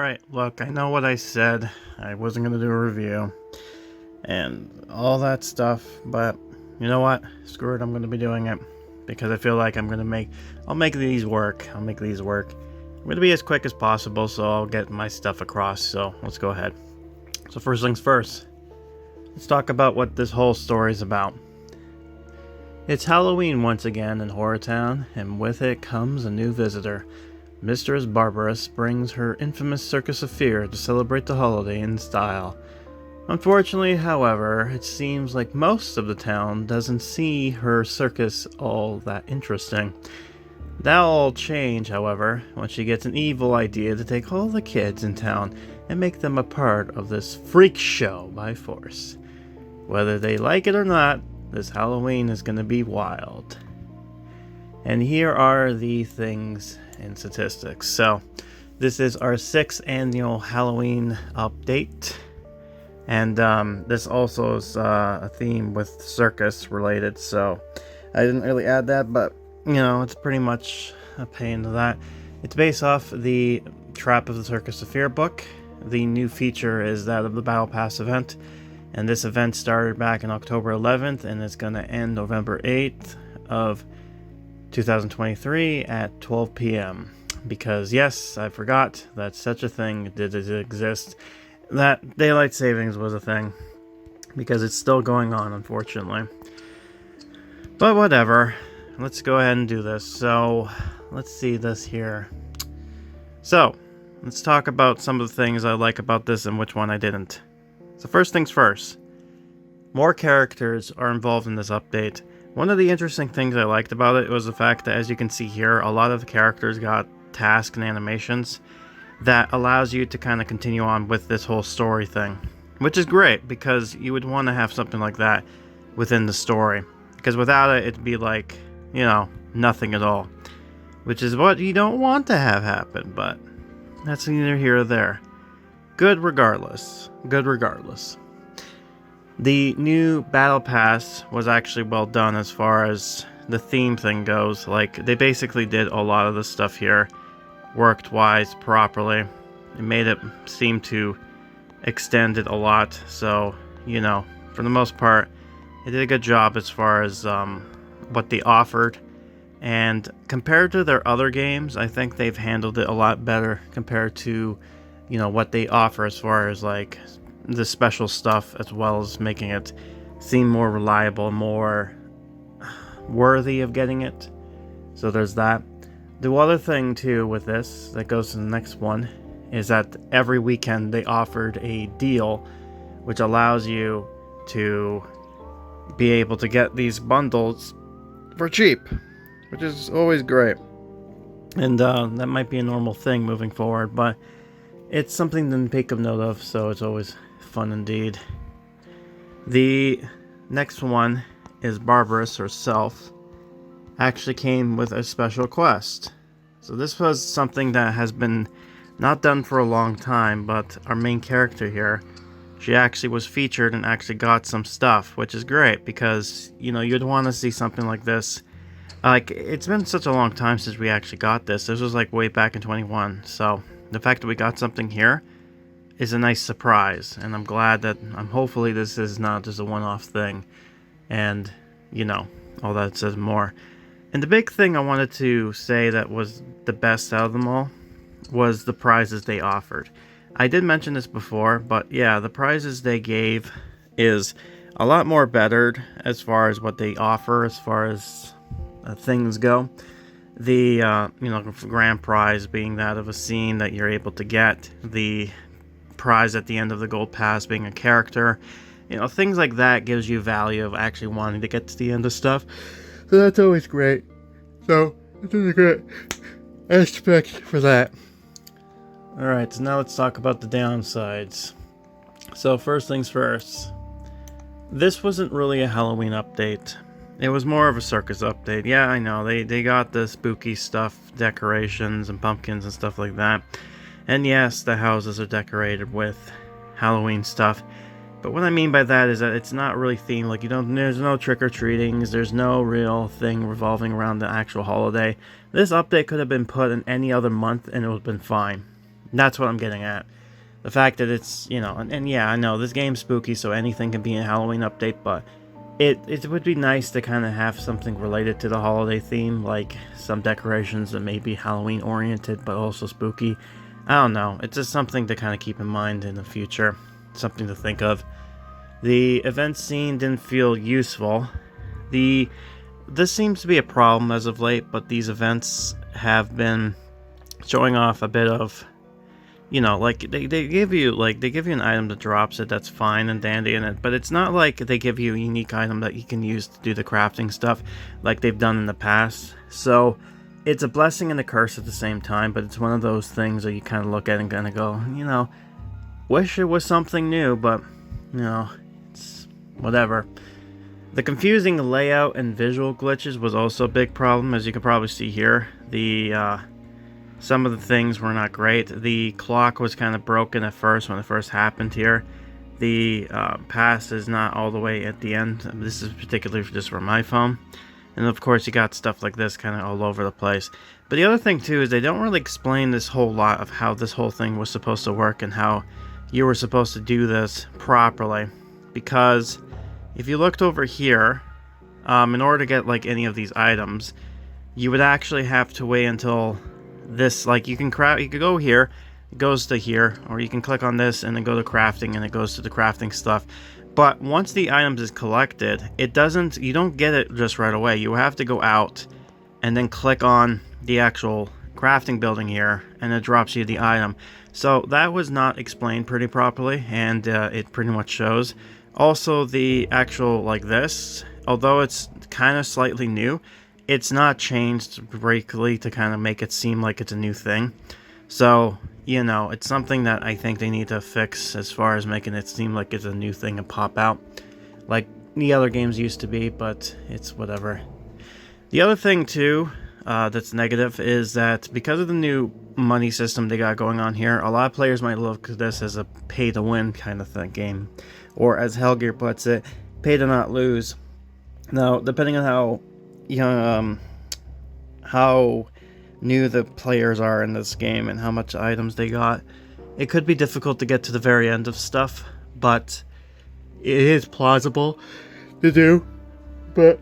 Alright, look, I know what I said. I wasn't going to do a review. And all that stuff, but you know what? Screw it, I'm going to be doing it. Because I feel like I'll make these work. I'm going to be as quick as possible, so I'll get my stuff across. So, let's go ahead. So first things first. Let's talk about what this whole story is about. It's Halloween once again in HorrorTown, and with it comes a new visitor. Mistress Barbarous brings her infamous Circus of Fear to celebrate the holiday in style. Unfortunately, however, it seems like most of the town doesn't see her circus all that interesting. That'll all change, however, when she gets an evil idea to take all the kids in town and make them a part of this freak show by force. Whether they like it or not, this Halloween is gonna be wild. And here are the things in statistics. So, this is our 6th annual Halloween update. And this also is a theme with Circus related, so I didn't really add that, but you know, it's pretty much a pain to that. It's based off the Trap of the Circus of Fear book. The new feature is that of the Battle Pass event, and this event started back in October 11th, and it's going to end November 8th of 2023 at 12 p.m. Because yes, I forgot that such a thing did exist. That daylight savings was a thing, because it's still going on, unfortunately. But whatever, let's go ahead and do this. So, let's see this here. So, let's talk about some of the things I like about this and which one I didn't. So first things first, more characters are involved in this update. One of the interesting things I liked about it was the fact that, as you can see here, a lot of the characters got tasks and animations that allows you to kind of continue on with this whole story thing, which is great because you would want to have something like that within the story, because without it, it'd be like, you know, nothing at all, which is what you don't want to have happen, but that's neither here or there. Good regardless. The new Battle Pass was actually well done as far as the theme thing goes. Like, they basically did a lot of the stuff here worked wise properly. It made it seem to extend it a lot, so you know, for the most part it did a good job as far as what they offered, and compared to their other games, I think they've handled it a lot better compared to, you know, what they offer as far as like the special stuff, as well as making it seem more reliable, more worthy of getting it. So there's that. The other thing too with this that goes to the next one is that every weekend they offered a deal which allows you to be able to get these bundles for cheap, which is always great. And that might be a normal thing moving forward, but it's something to take a note of, so it's always fun indeed. The next one is Barbarous herself. Actually came with a special quest. So this was something that has been not done for a long time, but our main character here, she actually was featured and actually got some stuff, which is great because, you know, you'd want to see something like this. Like, it's been such a long time since we actually got this. This was like way back in 21, so the fact that we got something here is a nice surprise, and I'm glad that, hopefully this is not just a one-off thing, and, you know, all that says more. And the big thing I wanted to say that was the best out of them all was the prizes they offered. I did mention this before, but yeah, the prizes they gave is a lot more bettered as far as what they offer, as far as things go. The you know, grand prize being that of a scene that you're able to get, the prize at the end of the gold pass being a character, you know, things like that gives you value of actually wanting to get to the end of stuff. So that's always great. So, this is a great aspect for that. Alright, so now let's talk about the downsides. So, first things first. This wasn't really a Halloween update. It was more of a circus update. Yeah, I know, they got the spooky stuff, decorations and pumpkins and stuff like that. And yes, the houses are decorated with Halloween stuff. But what I mean by that is that it's not really themed. Like, there's no trick-or-treatings, there's no real thing revolving around the actual holiday. This update could have been put in any other month and it would have been fine. That's what I'm getting at. The fact that it's, you know, and yeah, I know this game's spooky, so anything can be a Halloween update, but it would be nice to kind of have something related to the holiday theme, like some decorations that may be Halloween oriented, but also spooky. I don't know. It's just something to kind of keep in mind in the future. Something to think of. The event scene didn't feel useful. This seems to be a problem as of late, but these events have been showing off a bit of, you know, like they give you an item that drops it, that's fine and dandy in it, but it's not like they give you a unique item that you can use to do the crafting stuff like they've done in the past. So it's a blessing and a curse at the same time, but it's one of those things that you kind of look at and kind of go, you know, wish it was something new, but, you know, it's whatever. The confusing layout and visual glitches was also a big problem, as you can probably see here. Some of the things were not great. The clock was kind of broken at first when it first happened here. The pass is not all the way at the end. This is particularly just for my phone. And of course you got stuff like this kind of all over the place. But the other thing too is they don't really explain this whole lot of how this whole thing was supposed to work and how you were supposed to do this properly. Because if you looked over here, in order to get like any of these items, you would actually have to wait until this, like you can go here, it goes to here, or you can click on this and then go to crafting and it goes to the crafting stuff. But once the items is collected, you don't get it just right away. You have to go out and then click on the actual crafting building here and it drops you the item. So that was not explained pretty properly, and it pretty much shows. Also, the actual, like this, although it's kind of slightly new, it's not changed greatly to kind of make it seem like it's a new thing. So, you know, it's something that I think they need to fix as far as making it seem like it's a new thing and pop out like the other games used to be, but it's whatever. The other thing too that's negative is that because of the new money system they got going on here, a lot of players might look at this as a pay to win kind of thing game, or as Hellgear puts it, pay to not lose. Now, depending on how new the players are in this game and how much items they got, it could be difficult to get to the very end of stuff, but it is plausible to do, but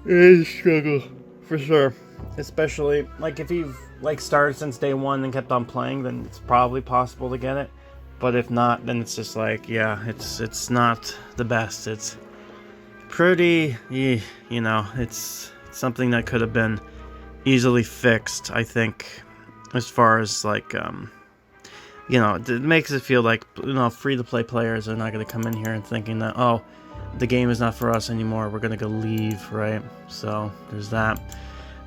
it is a struggle for sure. Especially like if you've like started since day one and kept on playing, then it's probably possible to get it, but if not, then it's just like, yeah, it's not the best. It's pretty, you know, it's something that could have been easily fixed, I think, as far as like, you know, it makes it feel like, you know, free-to-play players are not going to come in here and thinking that, oh, the game is not for us anymore, we're going to go leave, right? So, there's that.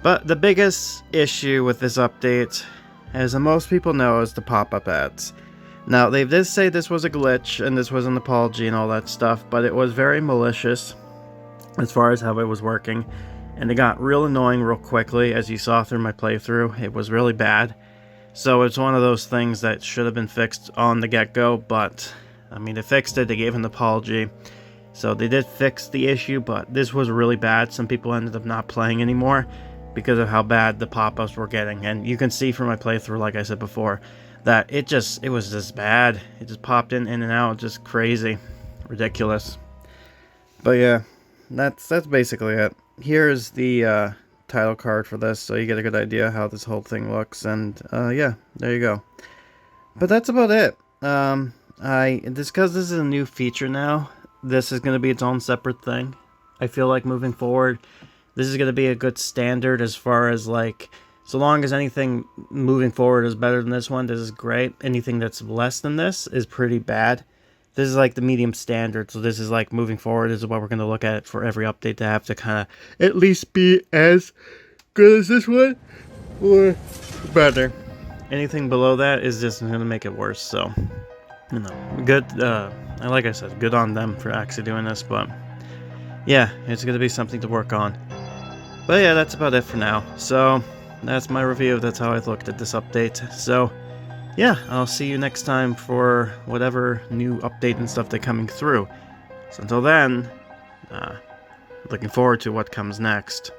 But the biggest issue with this update, as most people know, is the pop-up ads. Now, they did say this was a glitch, and this was an apology and all that stuff, but it was very malicious as far as how it was working. And it got real annoying real quickly, as you saw through my playthrough. It was really bad. So it's one of those things that should have been fixed on the get-go, but, I mean, they fixed it, they gave an apology. So they did fix the issue, but this was really bad. Some people ended up not playing anymore because of how bad the pop-ups were getting. And you can see from my playthrough, like I said before, that it was just bad. It just popped in and out, just crazy. Ridiculous. But yeah, that's basically it. Here's the title card for this, so you get a good idea how this whole thing looks, and yeah, there you go. But that's about it. Because this is a new feature now, this is going to be its own separate thing. I feel like moving forward, this is going to be a good standard as far as like, so long as anything moving forward is better than this one, this is great. Anything that's less than this is pretty bad. This is like the medium standard, so this is like moving forward, this is what we're going to look at for every update to have to kind of at least be as good as this one, or better. Anything below that is just going to make it worse, so, you know, good, like I said, good on them for actually doing this, but yeah, it's going to be something to work on. But yeah, that's about it for now, so that's my review, that's how I looked at this update, so yeah, I'll see you next time for whatever new update and stuff they're coming through. So until then, looking forward to what comes next.